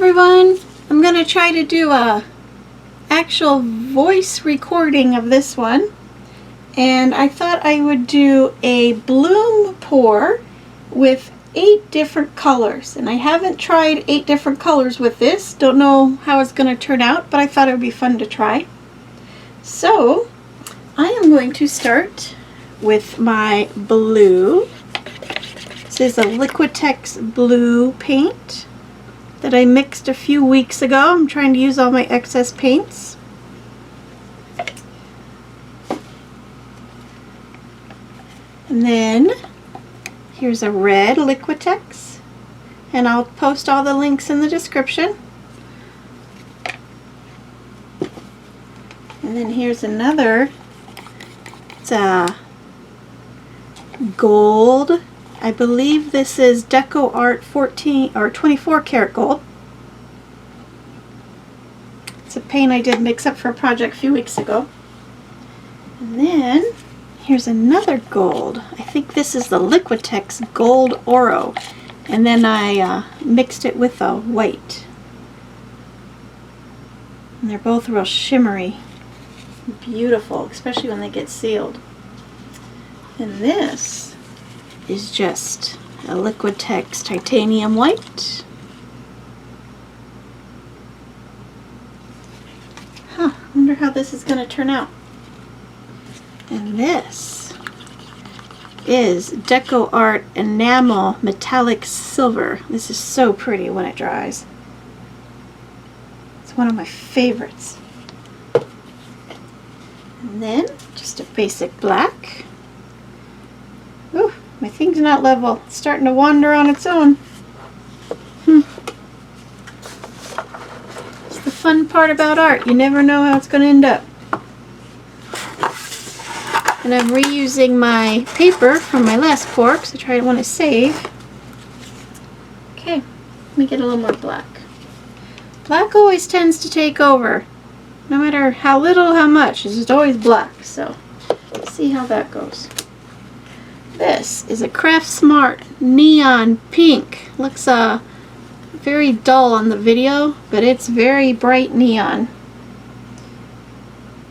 everyone. I'm going to try to do a actual voice recording of this one, and I thought I would do a bloom pour with 8 different colors, and I haven't tried 8 different colors with this. Don't know how it's going to turn out, but I thought it would be fun to try. So I am going to start with my blue. This is a Liquitex blue paint that I mixed a few weeks ago. I'm trying to use all my excess paints. And then here's a red Liquitex, and I'll post all the links in the description. And then here's another. It's a gold. I believe this is Sheleeart 14 or 24 karat gold. It's a paint I did mix up for a project a few weeks ago. And then here's another gold. I think this is the Liquitex Gold Oro. And then I mixed it with a white. And they're both real shimmery. Beautiful, especially when they get sealed. And this is just a Liquitex titanium white. Wonder how this is going to turn out. And this is Sheleeart enamel metallic silver. This is so pretty when it dries. It's one of my favorites. And then just a basic black. Ooh, my thing's not level. It's starting to wander on its own. It's the fun part about art. You never know how it's going to end up. And I'm reusing my paper from my last pour because I want to save. Okay, let me get a little more black. Black always tends to take over. No matter how little, how much, it's just always black. So, let's see how that goes. This is a Craft Smart neon pink. Looks very dull on the video, but it's very bright neon.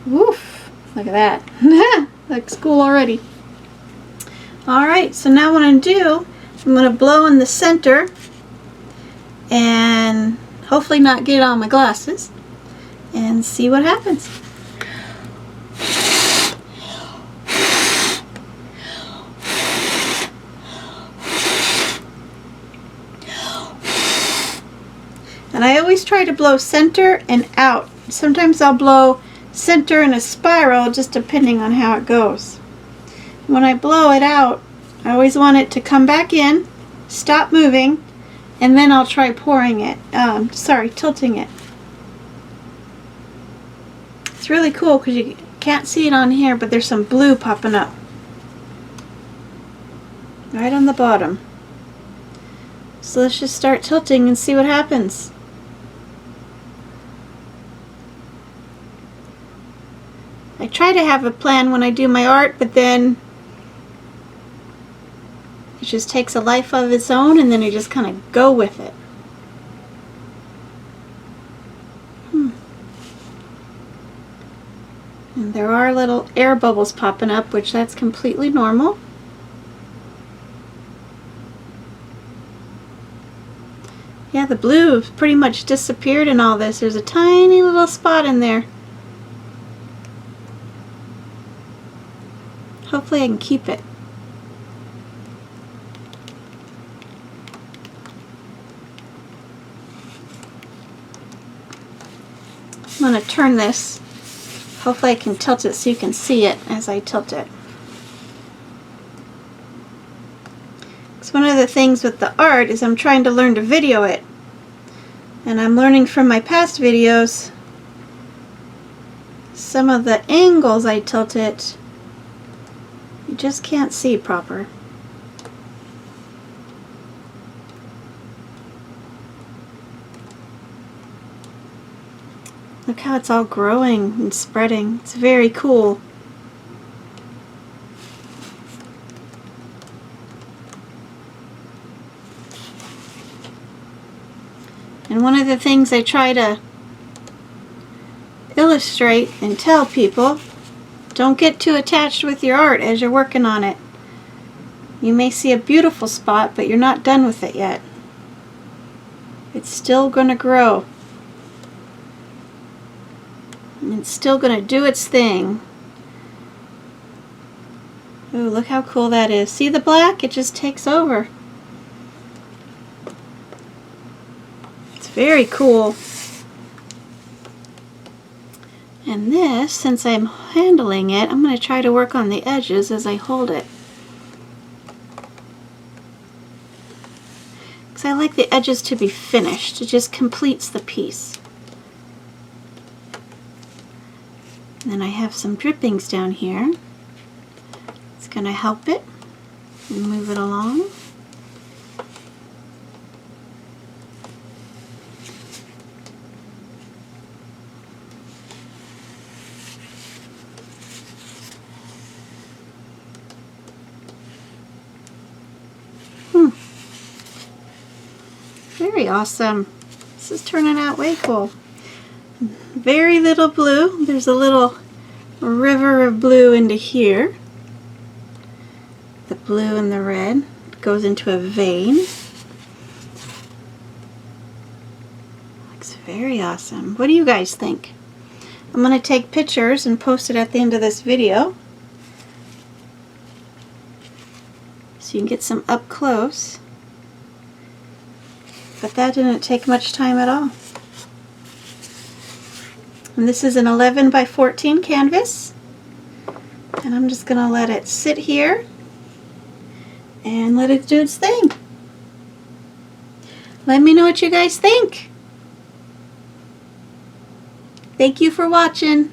Woof! Look at that. Looks cool already. Alright, so now what I'm going to do, I'm going to blow in the center and hopefully not get it on my glasses and see what happens. And I always try to blow center and out. Sometimes I'll blow center in a spiral, just depending on how it goes. When I blow it out, I always want it to come back in, stop moving, and then I'll try pouring it. Tilting it. It's really cool because you can't see it on here, but there's some blue popping up right on the bottom. So let's just start tilting and see what happens. I try to have a plan when I do my art, but then it just takes a life of its own, and then you just kind of go with it. And there are little air bubbles popping up, which that's completely normal. Yeah, the blue pretty much disappeared in all this. There's a tiny little spot in there. Hopefully I can keep it. I'm going to turn this. Hopefully I can tilt it so you can see it as I tilt it. Because one of the things with the art is I'm trying to learn to video it. And I'm learning from my past videos some of the angles I tilt it. You just can't see proper. Look how it's all growing and spreading. It's very cool. And one of the things I try to illustrate and tell people, don't get too attached with your art as you're working on it. You may see a beautiful spot, but you're not done with it yet. It's still going to grow. And it's still going to do its thing. Ooh, look how cool that is. See the black? It just takes over. It's very cool. And this, since I'm handling it, I'm going to try to work on the edges as I hold it. Because I like the edges to be finished. It just completes the piece. And then I have some drippings down here. It's going to help it and move it along. Very awesome. This is turning out way cool. Very little blue. There's a little river of blue into here. The blue and the red goes into a vein. Looks very awesome. What do you guys think? I'm going to take pictures and post it at the end of this video so you can get some up close. But that didn't take much time at all. And this is an 11 by 14 canvas. And I'm just going to let it sit here and let it do its thing. Let me know what you guys think. Thank you for watching.